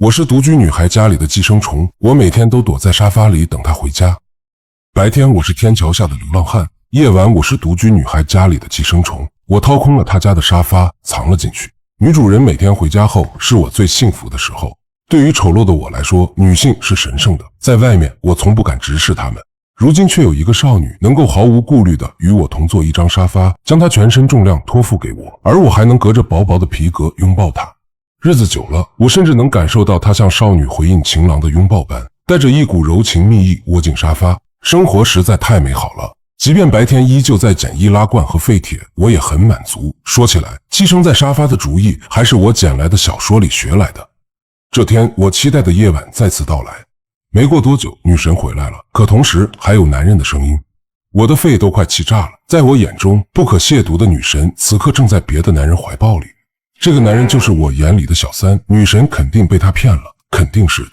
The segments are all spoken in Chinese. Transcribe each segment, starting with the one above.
我是独居女孩家里的寄生虫，我每天都躲在沙发里等她回家。白天我是天桥下的流浪汉，夜晚我是独居女孩家里的寄生虫，我掏空了她家的沙发，藏了进去。女主人每天回家后是我最幸福的时候。对于丑陋的我来说，女性是神圣的，在外面我从不敢直视她们。如今却有一个少女能够毫无顾虑地与我同坐一张沙发，将她全身重量托付给我，而我还能隔着薄薄的皮革拥抱她。日子久了，我甚至能感受到她像少女回应情郎的拥抱般，带着一股柔情蜜意窝进沙发。生活实在太美好了，即便白天依旧在捡易拉罐和废铁，我也很满足。说起来，寄生在沙发的主意还是我捡来的小说里学来的。这天，我期待的夜晚再次到来。没过多久，女神回来了，可同时还有男人的声音。我的肺都快气炸了。在我眼中，不可亵渎的女神此刻正在别的男人怀抱里。这个男人就是我眼里的小三，女神肯定被他骗了，肯定是的。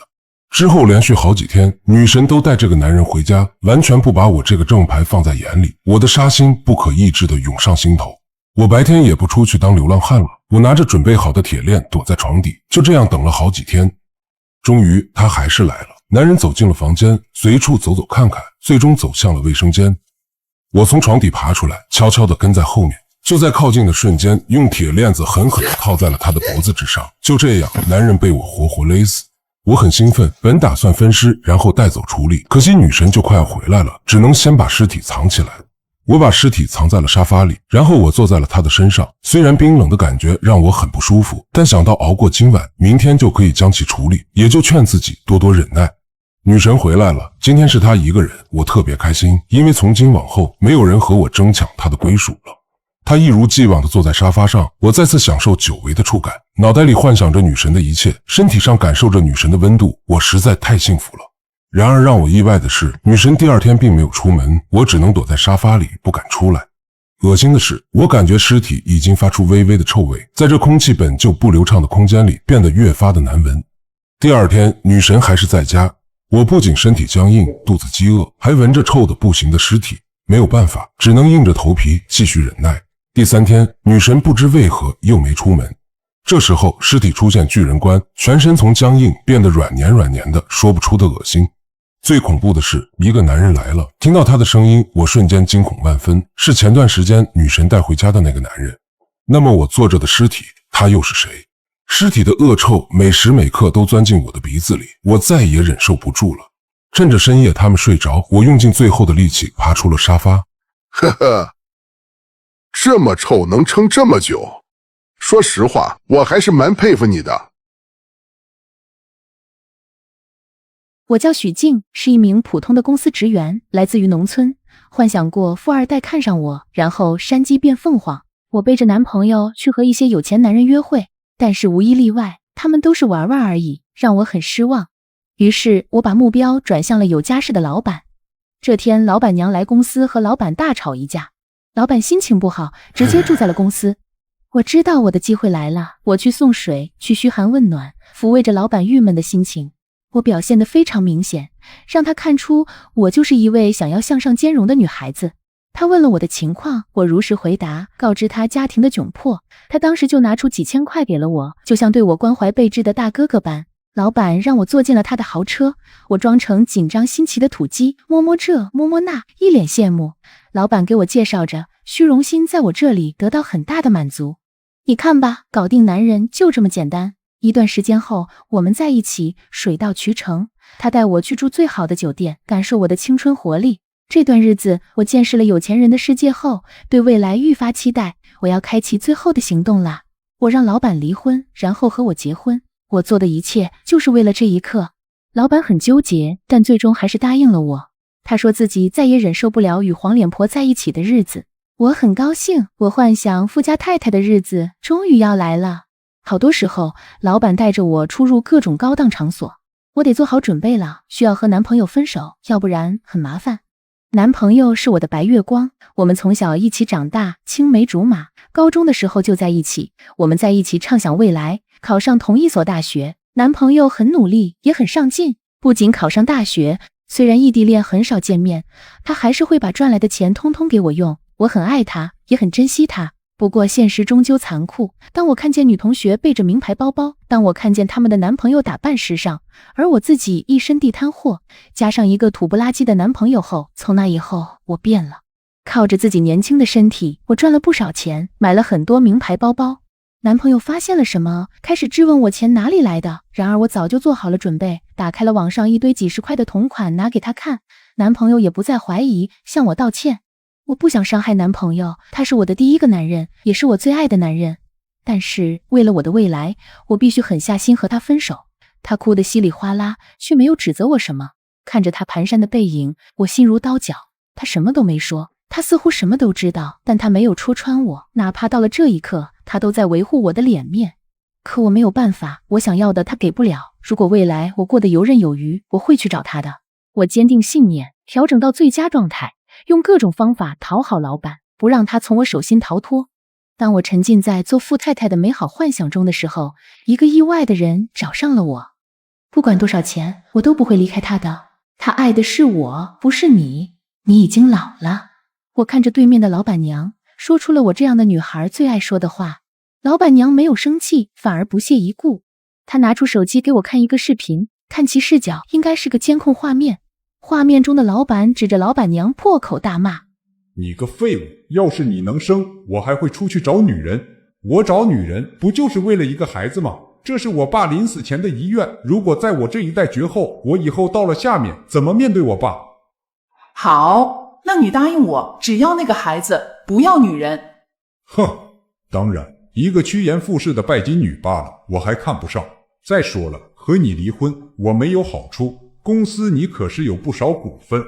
之后连续好几天，女神都带这个男人回家，完全不把我这个正牌放在眼里。我的杀心不可抑制地涌上心头。我白天也不出去当流浪汉了，我拿着准备好的铁链躲在床底，就这样等了好几天。终于他还是来了。男人走进了房间，随处走走看看，最终走向了卫生间。我从床底爬出来，悄悄地跟在后面。就在靠近的瞬间，用铁链子狠狠地套在了他的脖子之上。就这样，男人被我活活勒死。我很兴奋，本打算分尸，然后带走处理，可惜女神就快要回来了，只能先把尸体藏起来。我把尸体藏在了沙发里，然后我坐在了他的身上。虽然冰冷的感觉让我很不舒服，但想到熬过今晚，明天就可以将其处理，也就劝自己多多忍耐。女神回来了，今天是她一个人，我特别开心，因为从今往后没有人和我争抢她的归属了。她一如既往地坐在沙发上，我再次享受久违的触感，脑袋里幻想着女神的一切，身体上感受着女神的温度，我实在太幸福了。然而让我意外的是，女神第二天并没有出门，我只能躲在沙发里不敢出来。恶心的是，我感觉尸体已经发出微微的臭味，在这空气本就不流畅的空间里变得越发的难闻。第二天，女神还是在家，我不仅身体僵硬，肚子饥饿，还闻着臭得不行的尸体，没有办法，只能硬着头皮继续忍耐。第三天，女神不知为何又没出门。这时候，尸体出现巨人观，全身从僵硬变得软黏软黏的，说不出的恶心。最恐怖的是，一个男人来了，听到他的声音，我瞬间惊恐万分，是前段时间女神带回家的那个男人。那么我坐着的尸体，他又是谁？尸体的恶臭每时每刻都钻进我的鼻子里，我再也忍受不住了。趁着深夜他们睡着，我用尽最后的力气爬出了沙发。呵呵，这么臭能撑这么久，说实话，我还是蛮佩服你的。我叫许静，是一名普通的公司职员，来自于农村，幻想过富二代看上我，然后山鸡变凤凰。我背着男朋友去和一些有钱男人约会，但是无一例外，他们都是玩玩而已，让我很失望。于是我把目标转向了有家室的老板。这天，老板娘来公司和老板大吵一架，老板心情不好，直接住在了公司。我知道我的机会来了，我去送水，去嘘寒问暖，抚慰着老板郁闷的心情。我表现得非常明显，让他看出我就是一位想要向上兼容的女孩子。他问了我的情况，我如实回答，告知他家庭的窘迫。他当时就拿出几千块给了我，就像对我关怀备至的大哥哥般。老板让我坐进了他的豪车，我装成紧张新奇的土鸡，摸摸这摸摸那，一脸羡慕。老板给我介绍着，虚荣心在我这里得到很大的满足。你看吧，搞定男人就这么简单。一段时间后，我们在一起，水到渠成。他带我去住最好的酒店，感受我的青春活力。这段日子，我见识了有钱人的世界后，对未来愈发期待。我要开启最后的行动啦！我让老板离婚，然后和我结婚。我做的一切就是为了这一刻。老板很纠结，但最终还是答应了我。他说自己再也忍受不了与黄脸婆在一起的日子。我很高兴，我幻想富家太太的日子终于要来了。好多时候，老板带着我出入各种高档场所，我得做好准备了，需要和男朋友分手，要不然很麻烦。男朋友是我的白月光，我们从小一起长大，青梅竹马，高中的时候就在一起，我们在一起畅想未来，考上同一所大学。男朋友很努力，也很上进，不仅考上大学，虽然异地恋很少见面，他还是会把赚来的钱通通给我用。我很爱他，也很珍惜他。不过现实终究残酷，当我看见女同学背着名牌包包，当我看见她们的男朋友打扮时尚，而我自己一身地摊货，加上一个土不拉几的男朋友后，从那以后我变了。靠着自己年轻的身体，我赚了不少钱，买了很多名牌包包。男朋友发现了什么，开始质问我钱哪里来的，然而我早就做好了准备，打开了网上一堆几十块的同款拿给他看，男朋友也不再怀疑，向我道歉。我不想伤害男朋友，他是我的第一个男人，也是我最爱的男人。但是为了我的未来，我必须狠下心和他分手。他哭得稀里哗啦，却没有指责我什么。看着他蹒跚的背影，我心如刀绞。他什么都没说，他似乎什么都知道，但他没有戳穿我，哪怕到了这一刻，他都在维护我的脸面。可我没有办法，我想要的他给不了。如果未来我过得游刃有余，我会去找他的。我坚定信念，调整到最佳状态，用各种方法讨好老板，不让他从我手心逃脱。当我沉浸在做富太太的美好幻想中的时候，一个意外的人找上了我。不管多少钱，我都不会离开他的。他爱的是我，不是你。你已经老了。我看着对面的老板娘，说出了我这样的女孩最爱说的话。老板娘没有生气，反而不屑一顾。她拿出手机给我看一个视频，看其视角应该是个监控画面。画面中的老板指着老板娘破口大骂：你个废物，要是你能生，我还会出去找女人。我找女人不就是为了一个孩子吗？这是我爸临死前的遗愿，如果在我这一代绝后，我以后到了下面怎么面对我爸？好，那你答应我，只要那个孩子，不要女人。哼，当然，一个趋炎附势的拜金女罢了，我还看不上。再说了，和你离婚，我没有好处，公司你可是有不少股份。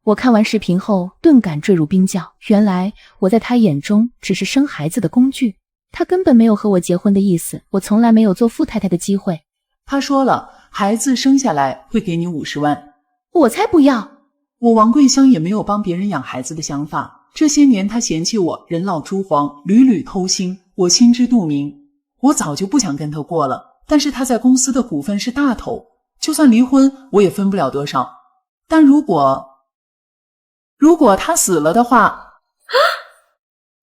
我看完视频后，顿感坠入冰窖。原来我在他眼中只是生孩子的工具，他根本没有和我结婚的意思。我从来没有做富太太的机会。他说了，孩子生下来会给你50万。我才不要！我王桂香也没有帮别人养孩子的想法。这些年他嫌弃我人老珠黄，屡屡偷腥，我心知肚明。我早就不想跟他过了，但是他在公司的股份是大头，就算离婚我也分不了多少。但如果他死了的话，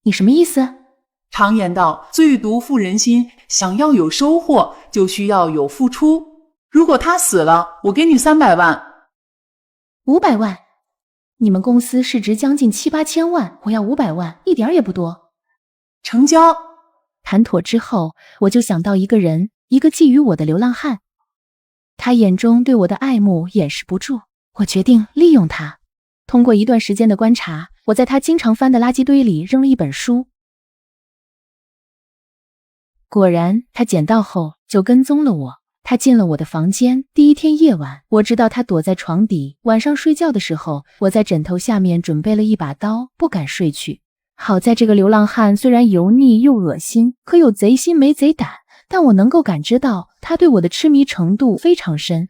你什么意思？常言道，最毒妇人心，想要有收获，就需要有付出。如果他死了，我给你300万。500万？你们公司市值将近7、8千万，我要500万，一点也不多。成交。谈妥之后，我就想到一个人，一个觊觎我的流浪汉。他眼中对我的爱慕掩饰不住，我决定利用他。通过一段时间的观察，我在他经常翻的垃圾堆里扔了一本书。果然，他捡到后就跟踪了我。他进了我的房间，第一天夜晚，我知道他躲在床底。晚上睡觉的时候，我在枕头下面准备了一把刀，不敢睡去。好在这个流浪汉虽然油腻又恶心，可有贼心没贼胆，但我能够感知到他对我的痴迷程度非常深。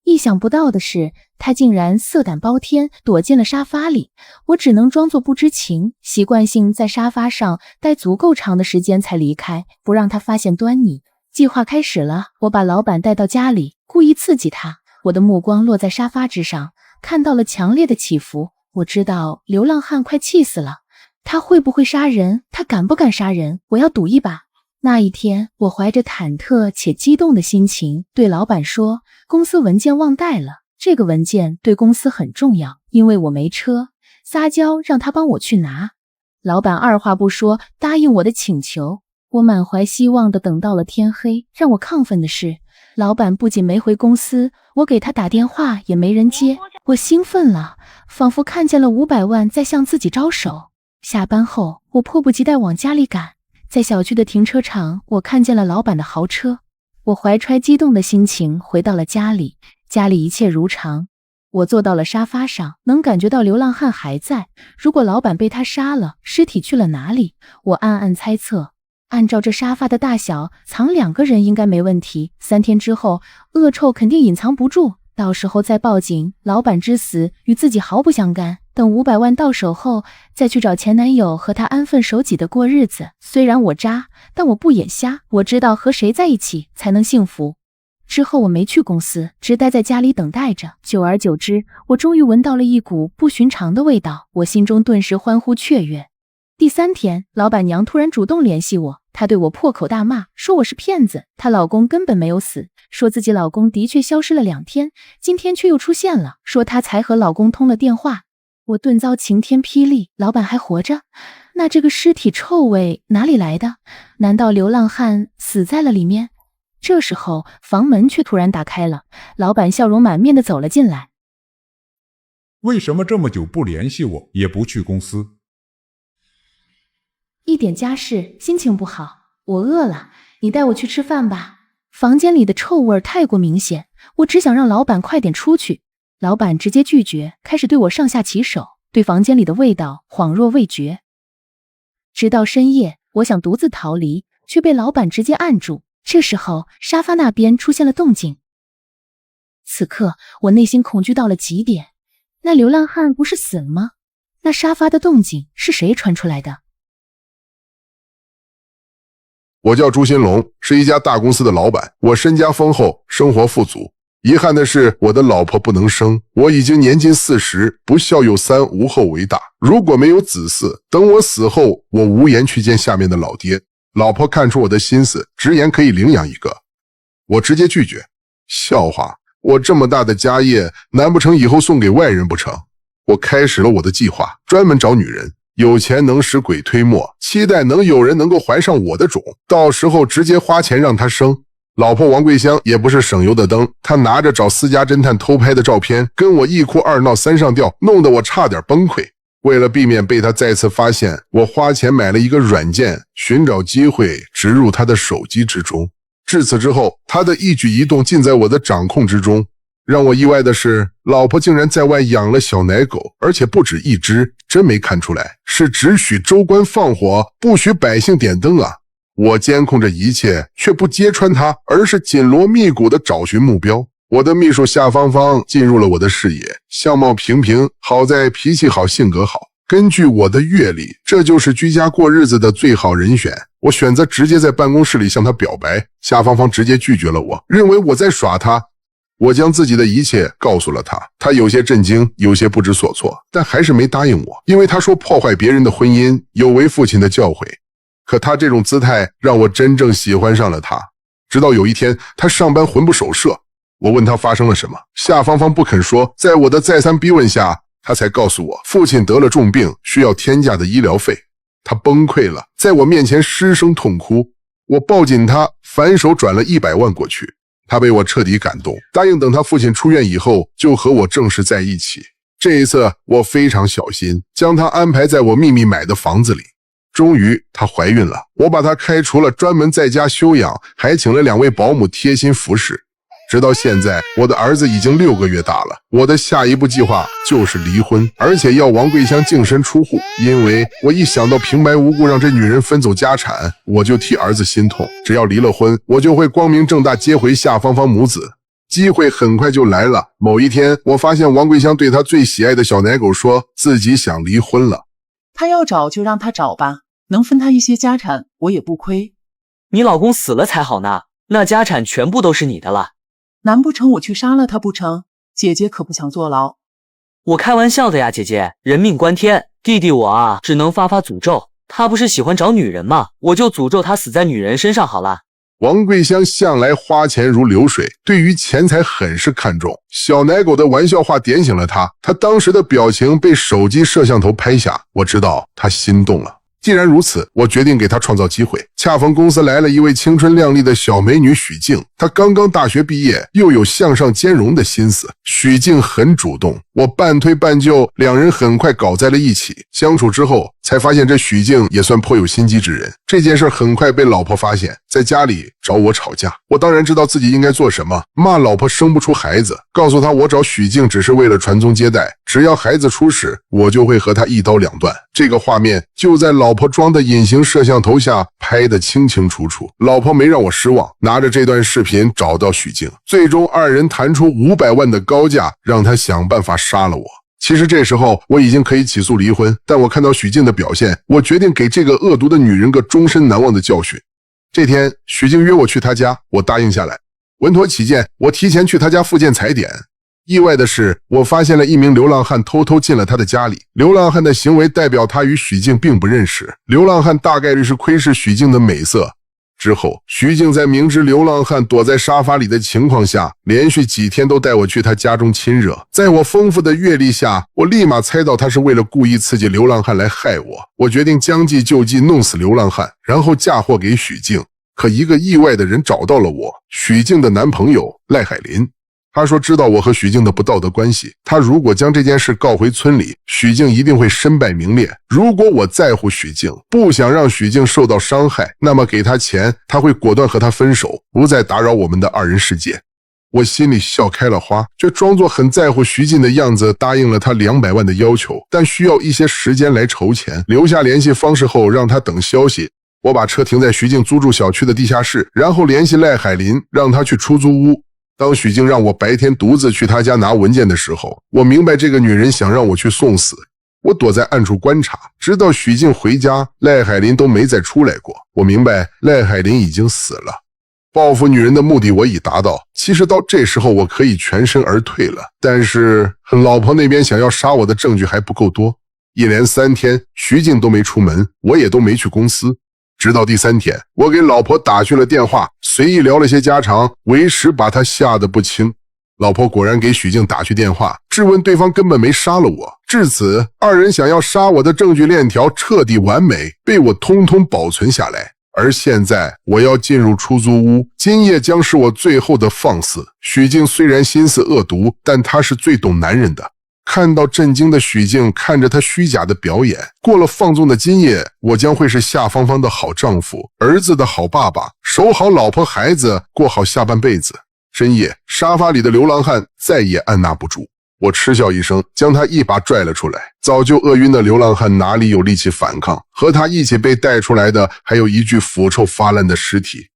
意想不到的是，他竟然色胆包天，躲进了沙发里。我只能装作不知情，习惯性在沙发上待足够长的时间才离开，不让他发现端倪。计划开始了，我把老板带到家里，故意刺激他。我的目光落在沙发之上，看到了强烈的起伏。我知道流浪汉快气死了，他会不会杀人？他敢不敢杀人？我要赌一把。那一天，我怀着忐忑且激动的心情对老板说，公司文件忘带了，这个文件对公司很重要，因为我没车，撒娇让他帮我去拿。老板二话不说答应我的请求。我满怀希望地等到了天黑，让我亢奋的是，老板不仅没回公司，我给他打电话也没人接。我兴奋了，仿佛看见了500万在向自己招手。下班后，我迫不及待往家里赶。在小区的停车场，我看见了老板的豪车。我怀揣激动的心情回到了家里，家里一切如常。我坐到了沙发上，能感觉到流浪汉还在。如果老板被他杀了，尸体去了哪里？我暗暗猜测。按照这沙发的大小，藏2个人应该没问题。3天之后，恶臭肯定隐藏不住，到时候再报警，老板之死与自己毫不相干。等500万到手后，再去找前男友和他安分守己的过日子。虽然我渣，但我不眼瞎，我知道和谁在一起才能幸福。之后我没去公司，只待在家里等待着。久而久之，我终于闻到了一股不寻常的味道，我心中顿时欢呼雀跃。第3天，老板娘突然主动联系我，她对我破口大骂，说我是骗子，她老公根本没有死，说自己老公的确消失了2天，今天却又出现了，说她才和老公通了电话。我顿遭晴天霹雳，老板还活着？那这个尸体臭味哪里来的？难道流浪汉死在了里面？这时候房门却突然打开了，老板笑容满面地走了进来。为什么这么久不联系我，也不去公司？一点家事，心情不好，我饿了，你带我去吃饭吧。房间里的臭味太过明显，我只想让老板快点出去。老板直接拒绝，开始对我上下其手，对房间里的味道恍若未觉。直到深夜，我想独自逃离，却被老板直接按住。这时候，沙发那边出现了动静。此刻，我内心恐惧到了极点。那流浪汉不是死了吗？那沙发的动静是谁传出来的？我叫朱新龙，是一家大公司的老板，我身家丰厚，生活富足。遗憾的是，我的老婆不能生，我已经年近40，不孝有三，无后为大。如果没有子嗣，等我死后，我无颜去见下面的老爹。老婆看出我的心思，直言可以领养一个，我直接拒绝。笑话，我这么大的家业，难不成以后送给外人不成？我开始了我的计划，专门找女人，有钱能使鬼推磨，期待能有人能够怀上我的种，到时候直接花钱让她生。老婆王桂香也不是省油的灯，她拿着找私家侦探偷拍的照片，跟我一哭二闹三上吊，弄得我差点崩溃。为了避免被她再次发现，我花钱买了一个软件，寻找机会植入她的手机之中。至此之后，她的一举一动尽在我的掌控之中。让我意外的是，老婆竟然在外养了小奶狗，而且不止一只，真没看出来，是只许州官放火，不许百姓点灯啊！我监控着一切，却不揭穿他，而是紧锣密鼓地找寻目标。我的秘书夏芳芳进入了我的视野，相貌平平，好在脾气好，性格好。根据我的阅历，这就是居家过日子的最好人选。我选择直接在办公室里向他表白，夏芳芳直接拒绝了我，认为我在耍他。我将自己的一切告诉了他，他有些震惊，有些不知所措，但还是没答应我，因为他说破坏别人的婚姻有违父亲的教诲。可他这种姿态让我真正喜欢上了他。直到有一天，他上班魂不守舍，我问他发生了什么，夏芳芳不肯说，在我的再三逼问下，他才告诉我父亲得了重病，需要天价的医疗费。他崩溃了，在我面前失声痛哭。我抱紧他，反手转了100万过去。他被我彻底感动，答应等他父亲出院以后就和我正式在一起。这一次我非常小心，将他安排在我秘密买的房子里。终于她怀孕了，我把她开除了，专门在家休养，还请了2位保姆贴心服侍。直到现在，我的儿子已经6个月大了。我的下一步计划就是离婚，而且要王桂香净身出户，因为我一想到平白无故让这女人分走家产，我就替儿子心痛。只要离了婚，我就会光明正大接回夏芳芳母子。机会很快就来了。某一天，我发现王桂香对她最喜爱的小奶狗说自己想离婚了。他要找就让他找吧，能分他一些家产，我也不亏。你老公死了才好呢，那家产全部都是你的了。难不成我去杀了他不成？姐姐可不想坐牢。我开玩笑的呀，姐姐，人命关天，弟弟我啊，只能发诅咒。他不是喜欢找女人吗？我就诅咒他死在女人身上好了。王桂香向来花钱如流水，对于钱财很是看重。小奶狗的玩笑话点醒了她，她当时的表情被手机摄像头拍下，我知道她心动了。既然如此，我决定给她创造机会。恰逢公司来了一位青春靓丽的小美女许静，她刚刚大学毕业，又有向上兼容的心思。许静很主动，我半推半就，两人很快搞在了一起。相处之后，才发现这许静也算颇有心机之人。这件事很快被老婆发现，在家里找我吵架。我当然知道自己应该做什么，骂老婆生不出孩子，告诉她我找许静只是为了传宗接代，只要孩子出事，我就会和她一刀两断。这个画面就在老婆装的隐形摄像头下拍得清清楚楚。老婆没让我失望，拿着这段视频找到许静，最终二人谈出500万的高价，让她想办法杀了我。其实这时候我已经可以起诉离婚，但我看到许静的表现，我决定给这个恶毒的女人个终身难忘的教训。这天许静约我去她家，我答应下来。稳妥起见，我提前去她家复建踩点。意外的是，我发现了一名流浪汉偷偷进了他的家里。流浪汉的行为代表他与许静并不认识，流浪汉大概率是窥视许静的美色。之后，许静在明知流浪汉躲在沙发里的情况下，连续几天都带我去他家中亲热。在我丰富的阅历下，我立马猜到他是为了故意刺激流浪汉来害我。我决定将计就计，弄死流浪汉，然后嫁祸给许静。可一个意外的人找到了我，许静的男朋友赖海林。他说知道我和许静的不道德关系，他如果将这件事告回村里，许静一定会身败名裂。如果我在乎许静，不想让许静受到伤害，那么给他钱，他会果断和他分手，不再打扰我们的二人世界。我心里笑开了花，却装作很在乎徐静的样子，答应了他200万的要求，但需要一些时间来筹钱。留下联系方式后，让他等消息。我把车停在徐静租住小区的地下室，然后联系赖海林，让他去出租屋。当许静让我白天独自去她家拿文件的时候，我明白这个女人想让我去送死。我躲在暗处观察，直到许静回家，赖海林都没再出来过。我明白赖海林已经死了。报复女人的目的我已达到，其实到这时候我可以全身而退了，但是老婆那边想要杀我的证据还不够多。一连3天，徐静都没出门，我也都没去公司。直到第3天，我给老婆打去了电话，随意聊了些家常，为时把她吓得不轻。老婆果然给许静打去电话，质问对方根本没杀了我。至此，二人想要杀我的证据链条彻底完美，被我通通保存下来。而现在我要进入出租屋，今夜将是我最后的放肆。许静虽然心思恶毒，但她是最懂男人的。看到震惊的许静看着他虚假的表演，过了放纵的今夜，我将会是夏芳芳的好丈夫，儿子的好爸爸，守好老婆孩子，过好下半辈子。深夜，沙发里的流浪汉再也按捺不住，我嗤笑一声，将他一把拽了出来。早就饿晕的流浪汉哪里有力气反抗？和他一起被带出来的还有一具腐臭发烂的尸体。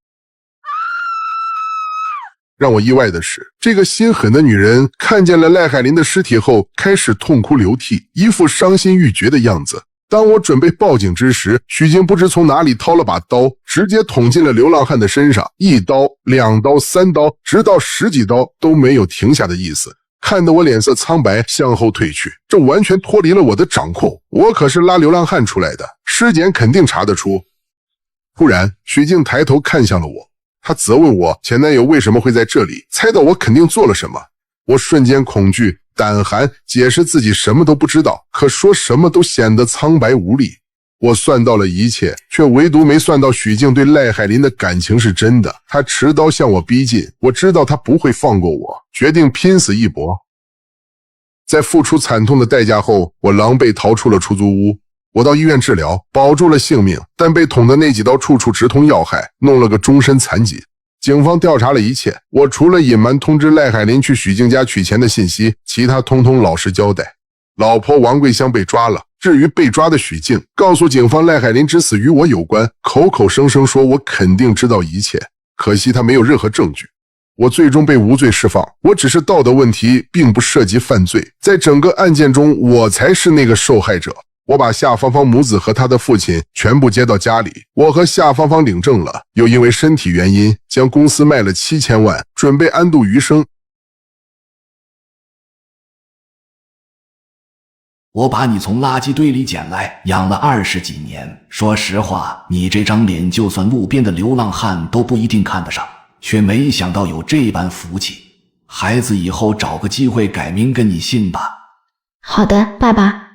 让我意外的是，这个心狠的女人看见了赖海林的尸体后，开始痛哭流涕，一副伤心欲绝的样子。当我准备报警之时，许静不知从哪里掏了把刀，直接捅进了流浪汉的身上，1刀、2刀、3刀，直到10几刀都没有停下的意思。看得我脸色苍白，向后退去。这完全脱离了我的掌控，我可是拉流浪汉出来的，尸检肯定查得出。突然，许静抬头看向了我。他责问我前男友为什么会在这里，猜到我肯定做了什么。我瞬间恐惧胆寒，解释自己什么都不知道，可说什么都显得苍白无力。我算到了一切，却唯独没算到许静对赖海林的感情是真的。他持刀向我逼近，我知道他不会放过我，决定拼死一搏。在付出惨痛的代价后，我狼狈逃出了出租屋。我到医院治疗，保住了性命，但被捅的那几刀处处直通要害，弄了个终身残疾。警方调查了一切，我除了隐瞒通知赖海林去许静家取钱的信息，其他通通老实交代。老婆王桂香被抓了，至于被抓的许静，告诉警方赖海林之死与我有关，口口声声说我肯定知道一切，可惜他没有任何证据。我最终被无罪释放，我只是道德问题，并不涉及犯罪。在整个案件中，我才是那个受害者。我把夏芳芳母子和她的父亲全部接到家里，我和夏芳芳领证了，又因为身体原因将公司卖了7000万，准备安度余生。我把你从垃圾堆里捡来，养了20几年。说实话，你这张脸就算路边的流浪汉都不一定看得上，却没想到有这般福气。孩子以后找个机会改名跟你姓吧。好的，爸爸。